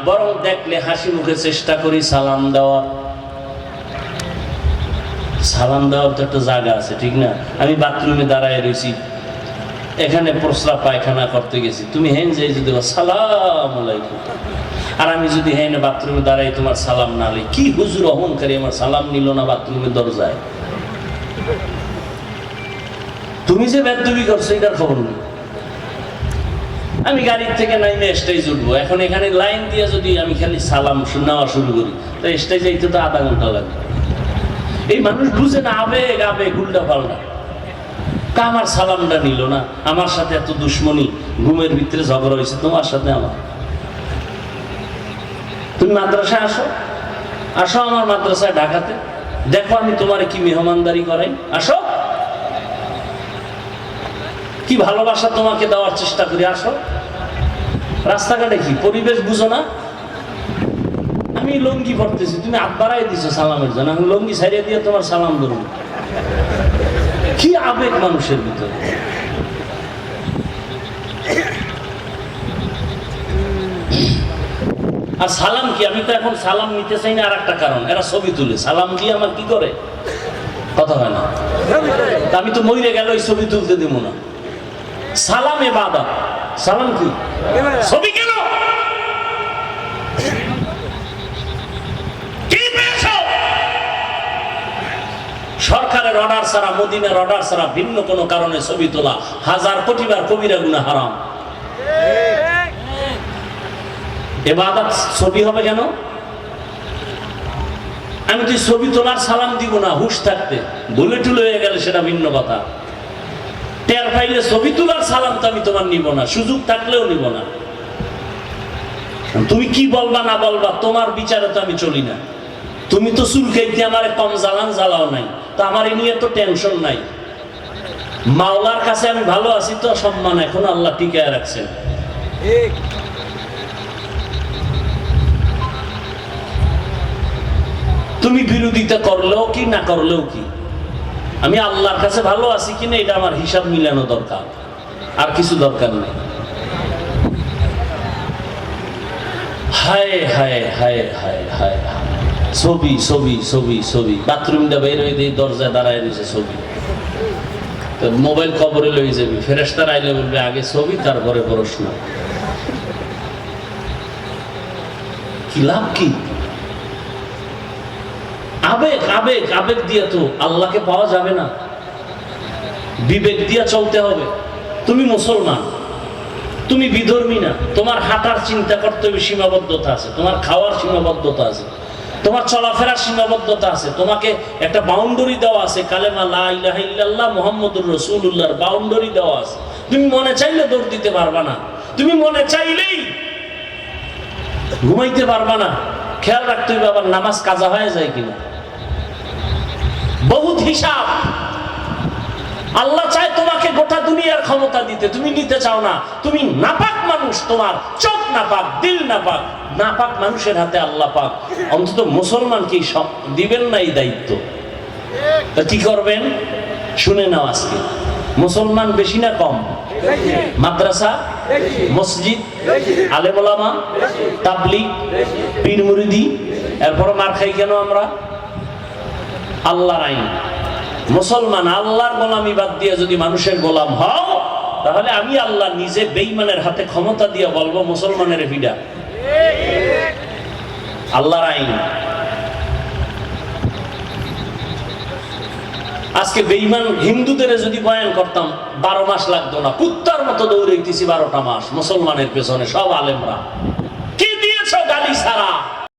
বরং দেখলে হাসি মুখে চেষ্টা করি সালাম দেওয়ার। সালাম দেওয়ার তো একটা জায়গা আছে, ঠিক না? আমি বাথরুমে দাঁড়ায় রয়েছি, এখানে প্রস্রাব পায়খানা করতে গেছি, তুমি হেন যে যদি সালাম আলাইকুম, আর আমি যদি হেন বাথরুমে দাঁড়াই তোমার সালাম না লই, কি হুজুর অহংকারী, আমার সালাম নিল না বাথরুমের দরজায়। তুমি যে বেদবি করছো এটার খবর নেই। আমি গাড়ির থেকে নাইমে স্টেজ উঠবো, এখন এখানে লাইন দিয়ে যদি আমি খালি সালাম নেওয়া শুরু করি তো স্টেজ যাইতে তো আধা ঘন্টা লাগবে। এই মানুষ বুঝে না, আবেগ আবেগ উল্টা পাল্টা। আমার সালামটা নিল না, আমার সাথে এত দুশ্মনী, ঘুমের ভিতরে ঝগড়া হয়েছে তোমার সাথে আমার। তুমি মাদ্রাসায় আসো, আসো আমার মাদ্রাসায় ঢাকাতে, দেখো আমি তোমার কি মেহমানদারি করাই, আসো কি ভালোবাসা তোমাকে দেওয়ার চেষ্টা করি, আসো। রাস্তাঘাটে কি পরিবেশ বুঝো না? আমি লঙ্গি পড়তেছি, তুমি হাত বাড়াই দিছো সালামের জন্য, আমি লঙ্গি ছাড়িয়ে দিয়ে তোমার সালাম ধরুন। কি আবেগ মানুষের ভিতরে। আর সালাম কি, আমি তো এখন সালাম নিতে চাই না, আর একটা কারণ, এরা ছবি তুলে সালাম দিয়ে আমার কি করে, কথা হয় না। আমি তো মরে গেল এই ছবি তুলতে দেবো না। সালাম ইবাদত, সালাম কি ছবি কেন? সরকারের অর্ডার ছাড়া, মদিনার অর্ডার ছাড়া ভিন্ন কোনো কারণে ছবি তোলা 1000 কোটি বার কবিরা গুনাহ হারাম। ইবাদত ছবি হবে কেন? আমি তুই ছবি তোলার সালাম দিব না হুশ থাকতে, ভুলে টুলে হয়ে গেলে সেটা ভিন্ন কথা। টের পাইলে ছবি তোলার সালাম তো আমি তোমার নিব না, সুযোগ থাকলেও নিব না। তুমি কি বলবা না বলবা তোমার বিচারে তো আমি চলি না। তুমি তো চুল খাইতে আমার কম জ্বালান জ্বালাও নাই, তো আমার এই নিয়ে তো টেনশন নাই। মাওলার কাছে আমি ভালো আছি তো, সম্মান এখন আল্লাহ টিকায় রাখছেন। তুমি বিরোধিতা করলেও কি না করলেও কি, আমি আল্লাহর কাছে ভালো আছি কিনা এটা আমার হিসাব মিলানো দরকার, আর কিছু দরকার নেই। হায় হায় হায় হায় হায়, ছবি ছবি ছবি ছবি, বাথরুমটা বের হয়ে দিয়ে দরজায় দাঁড়ায় রয়েছে ছবি। তো মোবাইল কবরে লয়ে যাবি, ফেরেশতার আইলে বলবে আগে ছবি তারপরে প্রশ্ন। কি লাভ কি? আবেগ আবেগ আবেগ দিয়ে তো আল্লাহকে পাওয়া যাবে না, বিবেক দিয়ে চলতে হবে। তুমি মুসলমান, তুমি বিধর্মী না, তোমার হাঁটার চিন্তা করতে হবে সীমাবদ্ধতা আছে, তোমার খাওয়ার সীমাবদ্ধতা আছে, তোমার চলাফেরার সীমাবদ্ধতা আছে, তোমাকে একটা বাউন্ডারি দেওয়া আছে, কালেমা লা ইলাহা ইল্লাল্লাহ মুহাম্মাদুর রাসূলুল্লাহর বাউন্ডারি দেওয়া আছে। তুমি মনে চাইলে দৌড় দিতে পারবা না, তুমি মনে চাইলেই ঘুমাইতে পারবা না। খেয়াল রাখতে হবে আবার নামাজ কাজা হয়ে যায় কিনা, বহুত হিসাব। আল্লাহ চায় তোমাকে গোটা দুনিয়ার ক্ষমতা দিতে, তুমি নিতে চাও না। তুমি নাপাক মানুষ, তোমার চোখ নাপাক, দিল নাপাক, নাপাক মানুষের হাতে আল্লাহ পাক। অন্তত মুসলমানকে দিবেন না এই দায়িত্ব, তা কি করবেন শুনে নাও আজকে। মুসলমান বেশি না কম? মাদ্রাসা, মসজিদ, আলেম ওলামা, তাবলীগ, পীর মুরিদি, এরপর মার খাই কেন আমরা? আল্লাহর আইন। মুসলমান আল্লাহর গোলামি বাদ দিয়ে যদি মানুষের গোলাম হও, তাহলে আমি আল্লাহ নিজে বেঈমানের হাতে ক্ষমতা দিয়ে বলবো মুসলমানের ভিড়া। আল্লাহর আইন। আজকে বেঈমান হিন্দুদের যদি বয়ান করতাম 12 মাস লাগতো না, কুত্তার মতো দৌড়াইতেছি 12টা মাস মুসলমানের পেছনে, সব আলেমরা।